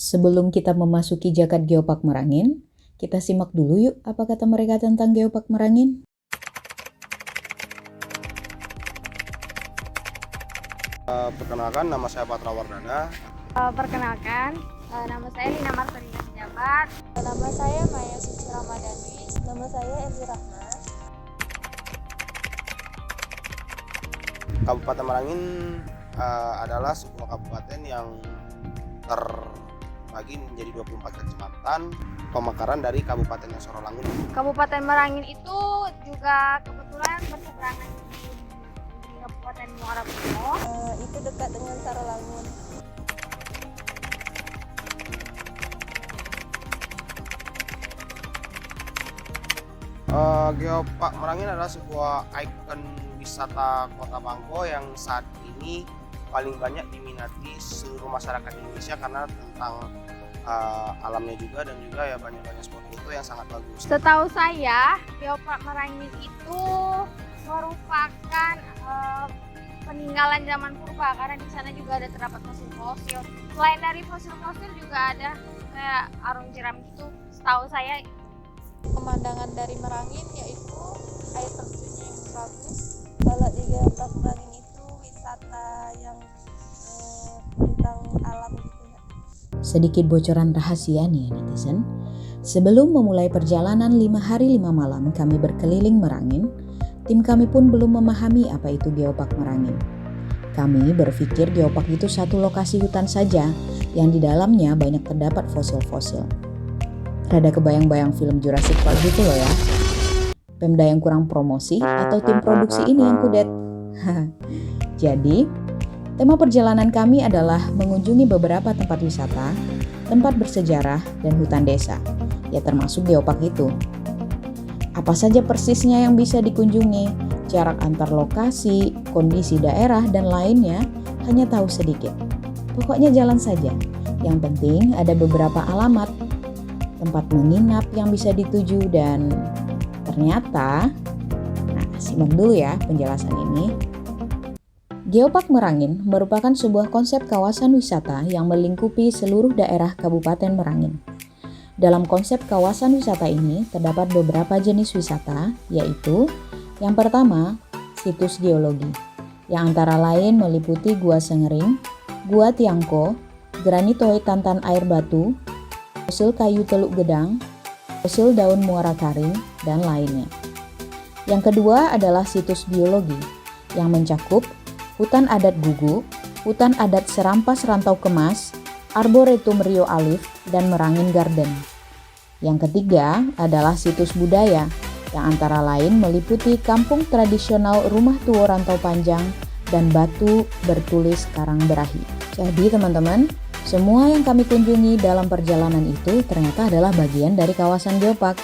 Sebelum kita memasuki Jakat Geopark Merangin, kita simak dulu yuk apa kata mereka tentang Geopark Merangin. Perkenalkan, nama saya Patra Wardana. Perkenalkan, nama saya Lina Marcelina Jabat. Nama saya Maya Suci Ramadhani. Nama saya Elzi Rahma. Kabupaten Merangin adalah sebuah kabupaten yang terbagi menjadi 24 kecamatan pemekaran dari Kabupaten Sorolangun. Kabupaten Merangin itu juga kebetulan berseberangan di Kabupaten Muara Bunggo. Itu dekat dengan Sorolangun. Geopark Merangin adalah sebuah ikon wisata Kota Bangko yang saat ini paling banyak diminati seluruh masyarakat Indonesia karena tentang alamnya juga dan juga ya banyak spot foto yang sangat bagus. Setahu saya, Geopark Merangin itu merupakan peninggalan zaman purba karena di sana juga ada terdapat fosil-fosil. Selain dari fosil-fosil juga ada kayak arung jeram gitu. Setahu saya Pemandangan dari Merangin yaitu air terjunnya yang bagus. Kalau di Geopark Merangin itu wisata yang tentang alam gitu ya. Sedikit bocoran rahasia nih netizen. Sebelum memulai perjalanan 5 hari 5 malam kami berkeliling Merangin, tim kami pun belum memahami apa itu Geopark Merangin. Kami berpikir Geopark itu satu lokasi hutan saja yang di dalamnya banyak terdapat fosil-fosil. Rada kebayang-bayang film Jurassic Park gitu loh ya. Pemda yang kurang promosi atau tim produksi ini yang kudet. Jadi, tema perjalanan kami adalah mengunjungi beberapa tempat wisata, tempat bersejarah, dan hutan desa. Ya termasuk Geopark itu. Apa saja persisnya yang bisa dikunjungi, jarak antar lokasi, kondisi daerah, dan lainnya hanya tahu sedikit. Pokoknya jalan saja. Yang penting ada beberapa alamat, tempat menginap yang bisa dituju dan ternyata, simak dulu ya penjelasan ini. Geopark Merangin merupakan sebuah konsep kawasan wisata yang melingkupi seluruh daerah Kabupaten Merangin. Dalam konsep kawasan wisata ini terdapat beberapa jenis wisata, yaitu yang pertama, situs geologi, yang antara lain meliputi Gua Sengering, Gua Tiangko, granitoid tantan air batu, fosil kayu teluk gedang, fosil daun muara karing, dan lainnya. Yang kedua adalah situs biologi yang mencakup hutan adat Gugu, hutan adat Serampas Rantau Kemas, Arboretum Rio Alif, dan Merangin Garden. Yang ketiga adalah situs budaya yang antara lain meliputi kampung tradisional Rumah Tuo Rantau Panjang dan batu bertulis Karang Berahi. Jadi teman-teman, semua yang kami kunjungi dalam perjalanan itu ternyata adalah bagian dari kawasan Geopark.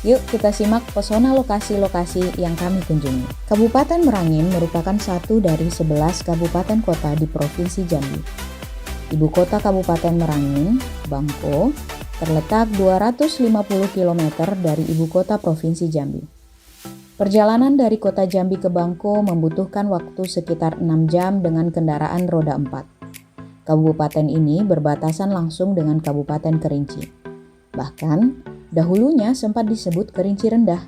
Yuk kita simak pesona lokasi-lokasi yang kami kunjungi. Kabupaten Merangin merupakan satu dari 11 kabupaten kota di Provinsi Jambi. Ibu kota Kabupaten Merangin, Bangko, terletak 250 km dari ibu kota Provinsi Jambi. Perjalanan dari kota Jambi ke Bangko membutuhkan waktu sekitar 6 jam dengan kendaraan roda 4. Kabupaten ini berbatasan langsung dengan Kabupaten Kerinci. Bahkan, dahulunya sempat disebut Kerinci Rendah.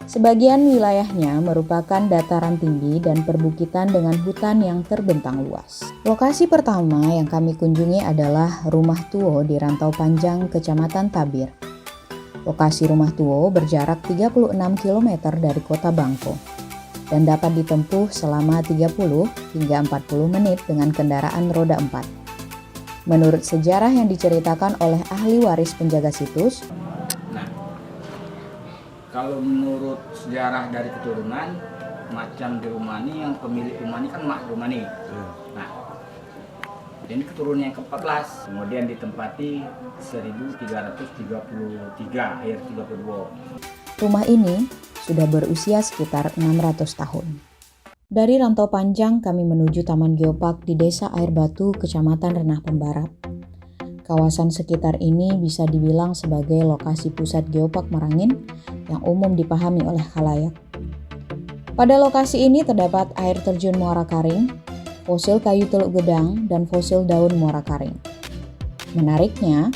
Sebagian wilayahnya merupakan dataran tinggi dan perbukitan dengan hutan yang terbentang luas. Lokasi pertama yang kami kunjungi adalah Rumah Tuo di Rantau Panjang, Kecamatan Tabir. Lokasi Rumah Tuo berjarak 36 km dari kota Bangko dan dapat ditempuh selama 30 hingga 40 menit dengan kendaraan roda 4. Menurut sejarah yang diceritakan oleh ahli waris penjaga situs, kalau menurut sejarah dari keturunan, macam di rumah ini yang pemilik rumah ini kan mak rumah ini. Nah, ini keturunan yang ke-14, kemudian ditempati 1333 akhir 32. Rumah ini sudah berusia sekitar 600 tahun. Dari Rantau Panjang kami menuju Taman Geopark di Desa Air Batu, Kecamatan Renah Pembarat. Kawasan sekitar ini bisa dibilang sebagai lokasi pusat Geopark Merangin yang umum dipahami oleh khalayak. Pada lokasi ini terdapat air terjun Muara Karing, fosil kayu teluk gedang, dan fosil daun muara karing. Menariknya,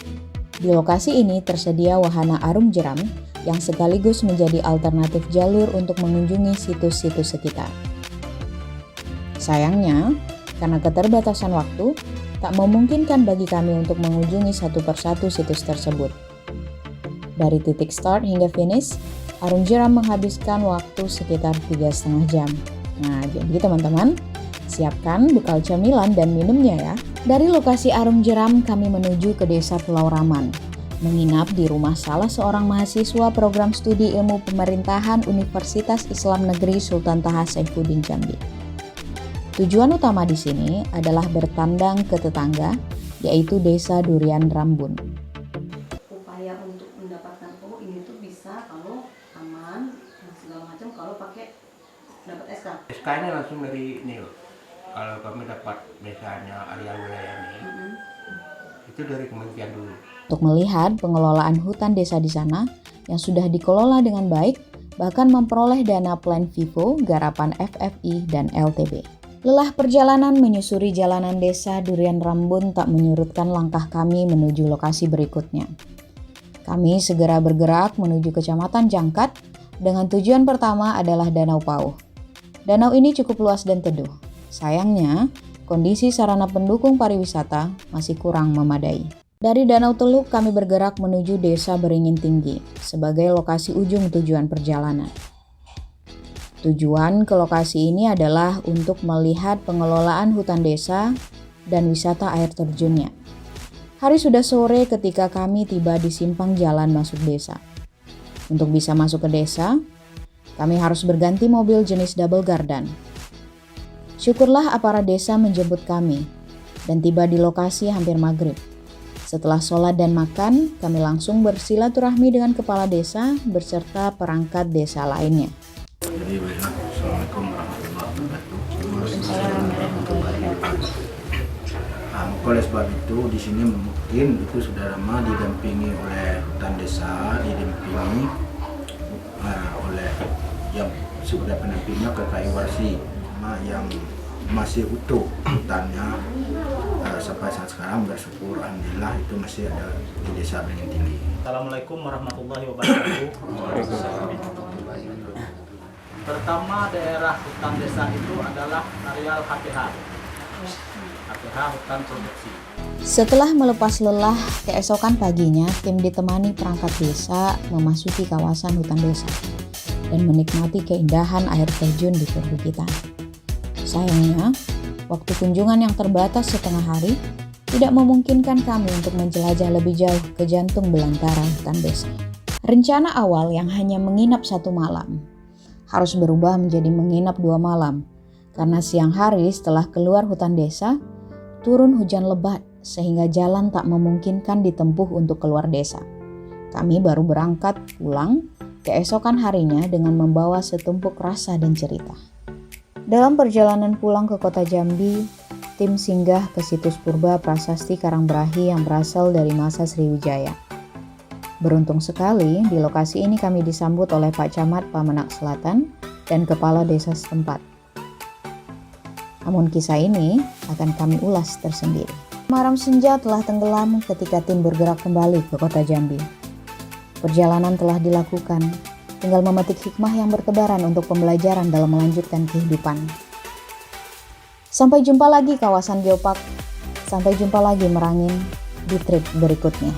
di lokasi ini tersedia wahana arung jeram yang sekaligus menjadi alternatif jalur untuk mengunjungi situs-situs sekitar. Sayangnya, karena keterbatasan waktu, tak memungkinkan bagi kami untuk mengunjungi satu persatu situs tersebut. Dari titik start hingga finish, arung jeram menghabiskan waktu sekitar 3,5 jam. Nah, jadi teman-teman, siapkan bekal camilan dan minumnya ya. Dari lokasi arung jeram, kami menuju ke Desa Pulau Raman, menginap di rumah salah seorang mahasiswa program studi ilmu pemerintahan Universitas Islam Negeri Sultan Taha Saifuddin Jambi. Tujuan utama di sini adalah bertandang ke tetangga, yaitu Desa Durian Rambun. Upaya untuk mendapatkan ini tuh bisa kalau aman dan segala macam kalau pakai dapat SK. SK ini langsung dari ini loh. Kalau kami dapat misalnya area wilayah ini, itu dari kementerian dulu. Untuk melihat pengelolaan hutan desa di sana yang sudah dikelola dengan baik, bahkan memperoleh dana Plan Vivo, garapan FFI dan LTB. Lelah perjalanan menyusuri jalanan desa Durian Rambun tak menyurutkan langkah kami menuju lokasi berikutnya. Kami segera bergerak menuju Kecamatan Jangkat dengan tujuan pertama adalah Danau Pauh. Danau ini cukup luas dan teduh. Sayangnya, kondisi sarana pendukung pariwisata masih kurang memadai. Dari Danau Teluk kami bergerak menuju Desa Beringin Tinggi sebagai lokasi ujung tujuan perjalanan. Tujuan ke lokasi ini adalah untuk melihat pengelolaan hutan desa dan wisata air terjunnya. Hari sudah sore ketika kami tiba di simpang jalan masuk desa. Untuk bisa masuk ke desa, kami harus berganti mobil jenis double gardan. Syukurlah aparat desa menjemput kami dan tiba di lokasi hampir maghrib. Setelah sholat dan makan, kami langsung bersilaturahmi dengan kepala desa beserta perangkat desa lainnya. Assalamualaikum warahmatullahi wabarakatuh. Oleh sebab itu di sini mungkin itu sudah lama didampingi oleh hutan desa, didampingi oleh yang sudah pendampingnya KKI Warsi yang masih utuh hutannya sampai saat sekarang. Bersyukur alhamdulillah itu masih ada di Desa Beringin Tinggi. Assalamualaikum warahmatullahi wabarakatuh. Pertama, daerah hutan desa itu adalah areal HTH. HTH hutan produksi. Setelah melepas lelah, keesokan paginya tim ditemani perangkat desa memasuki kawasan hutan desa dan menikmati keindahan air terjun di perbukitan. Sayangnya, waktu kunjungan yang terbatas setengah hari tidak memungkinkan kami untuk menjelajah lebih jauh ke jantung belantara hutan desa. Rencana awal yang hanya menginap 1 malam harus berubah menjadi menginap 2 malam karena siang hari setelah keluar hutan desa turun hujan lebat sehingga jalan tak memungkinkan ditempuh untuk keluar desa. Kami baru berangkat pulang keesokan harinya dengan membawa setumpuk rasa dan cerita. Dalam perjalanan pulang ke kota Jambi, tim singgah ke situs purba prasasti Karangbrahi yang berasal dari masa Sriwijaya. Beruntung sekali, di lokasi ini kami disambut oleh Pak Camat Pamenak Selatan dan Kepala Desa setempat. Namun kisah ini akan kami ulas tersendiri. Malam senja telah tenggelam ketika tim bergerak kembali ke kota Jambi. Perjalanan telah dilakukan, tinggal memetik hikmah yang bertebaran untuk pembelajaran dalam melanjutkan kehidupan. Sampai jumpa lagi kawasan Geopark, sampai jumpa lagi Merangin di trip berikutnya.